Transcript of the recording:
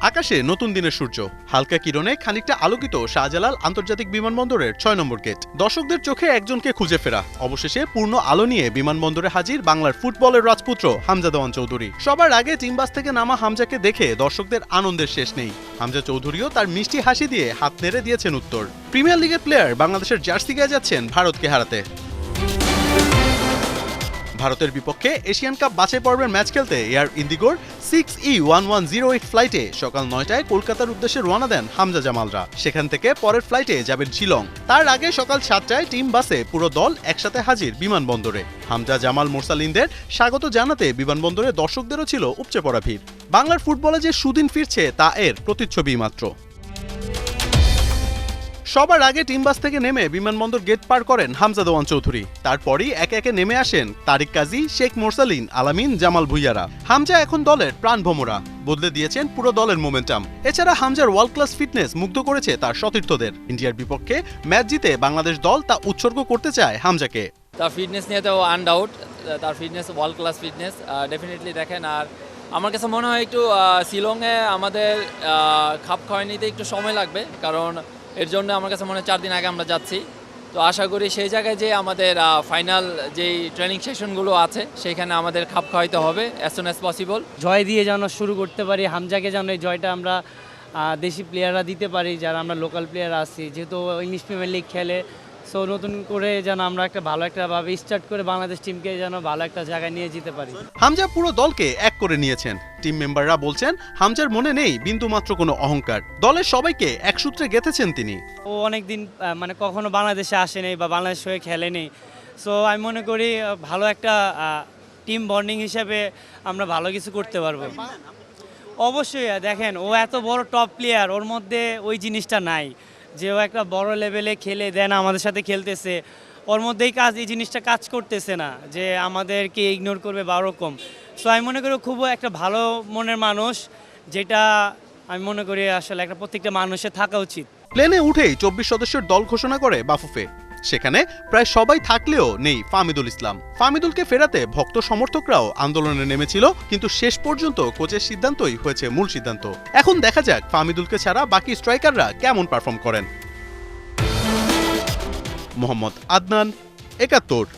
আকাশে নতুন দিনের সূর্য, হালকা কিরণে খানিকটা আলোকিত শাহজালাল আন্তর্জাতিক বিমানবন্দরের ৬ নম্বর গেট। দর্শকদের চোখে একজনকে খুঁজে ফেরা, অবশেষে পূর্ণ আলো নিয়ে বিমানবন্দরে হাজির বাংলার ফুটবলের রাজপুত্র হামজা দেওয়ান চৌধুরী। সবার আগে টিম বাস থেকে নামা হামজাকে দেখে দর্শকদের আনন্দের শেষ নেই। হামজা চৌধুরীও তার মিষ্টি হাসি দিয়ে হাত নেড়ে দিয়েছেন উত্তর। প্রিমিয়ার লিগের প্লেয়ার বাংলাদেশের জার্সি গায়ে যাচ্ছেন ভারতকে হারাতে। ভারতের বিপক্ষে এশিয়ান কাপ বাছাই পর্বের ম্যাচ খেলতে এয়ার ইন্ডিগোর 6E1108 ফ্লাইটে সকাল ৯টায় কলকাতার উদ্দেশ্যে রওনা দেন হামজা জামালরা। সেখান থেকে পরের ফ্লাইটে যাবেন শিলং। তার আগে সকাল ৭টায় টিম বাসে পুরো দল একসাথে হাজির বিমানবন্দরে। হামজা জামাল মোরসালিনদের স্বাগত জানাতে বিমানবন্দরে দর্শকদেরও ছিল উপচে পড়া ভিড়। বাংলার ফুটবলে যে সুদিন ফিরছে তা এর প্রতিচ্ছবি মাত্র। সবার আগে টিম বাস থেকে নেমে বিমানবন্দর গেট পার করেন হামজা দেওয়ান চৌধুরী। তারপরই একে একে নেমে আসেন তারিক কাজী, শেখ মোরসালিন, আলামিন, জামাল ভুইয়ারা। হামজা এখন দলের প্রাণ ভোমরা, বদলে দিয়েছেন পুরো দলের মোমেন্টাম। এছাড়া হামজার ওয়ার্ল্ড ক্লাস ফিটনেস মুগ্ধ করেছে তার সতীর্থদের। ইন্ডিয়ার বিপক্ষে ম্যাচ জিতে বাংলাদেশ দল তা উৎসর্গ করতে চায় হামজাকে। তার ফিটনেস নিয়ে তো আনডাউট, তার fitness world class fitness definitely দেখেন। আর আমার কাছে মনে হয় একটু শিলংয়ে আমাদের খাপ খাওয়াই নিতে একটু সময় লাগবে, কারণ এর জন্য আমার কাছে মনে হয় 4 দিন আগে আমরা যাচ্ছি। তো আশা করি সেই জায়গায় যে আমাদের ফাইনাল যেই ট্রেনিং সেশনগুলো আছে সেখানে আমাদের খাপ খাওয়াইতে হবে অ্যাজ সুন অ্যাজ পসিবল। জয় দিয়ে যেন শুরু করতে পারি, হামজাকে যেন এই জয়টা আমরা দেশি প্লেয়াররা দিতে পারি, যারা আমরা লোকাল প্লেয়ার আছি, যেহেতু ইংলিশ প্রিমিয়ার লিগ খেলে। সো নতুন করে যেন আমরা একটা ভালো একটা ভাবে স্টার্ট করে বাংলাদেশ টিমকে যেন ভালো একটা জায়গায় নিয়ে যেতে পারি। হামজা পুরো দলকে এক করে নিয়েছেন। টিম মেম্বাররা বলছেন হামজার মনে নেই বিন্দুমাত্র কোনো অহংকার। দলের সবাইকে এক সূত্রে গেঁথেছেন তিনি। ও অনেকদিন মানে কখনো বাংলাদেশে আসেনি বা বাংলাদেশ হয়ে খেলেনি। সো আমি মনে করি ভালো একটা টিম বন্ডিং হিসেবে আমরা ভালো কিছু করতে পারবো। অবশ্যই দেখেন, ও এত বড় টপ প্লেয়ার, ওর মধ্যে ওই জিনিসটা নাই যে ও একটা বড় লেভেলে খেলে দেন আমাদের সাথে খেলতেছে। ওর মধ্যেই এই জিনিসটা কাজ করতেছে না যে আমাদেরকে ইগনোর করবে বা ওরকম। সো আমি মনে করি খুব একটা ভালো মনের মানুষ, যেটা আমি মনে করি আসলে একটা প্রত্যেকটা মানুষের থাকা উচিত। প্লেনে উঠেই 24 সদস্যের দল ঘোষণা করে বাফুফে। সেখানে প্রায় সবাই থাকলেও নেই ফাহমিদুল ইসলাম। ফাহমিদুলকে ফেরাতে ভক্ত সমর্থকরাও আন্দোলনে নেমেছিল, কিন্তু শেষ পর্যন্ত কোচের সিদ্ধান্তই হয়েছে মূল সিদ্ধান্ত। এখন দেখা যাক ফাহমিদুলকে ছাড়া বাকি স্ট্রাইকাররা কেমন পারফর্ম করেন। মোহাম্মদ আদনান, ৭১।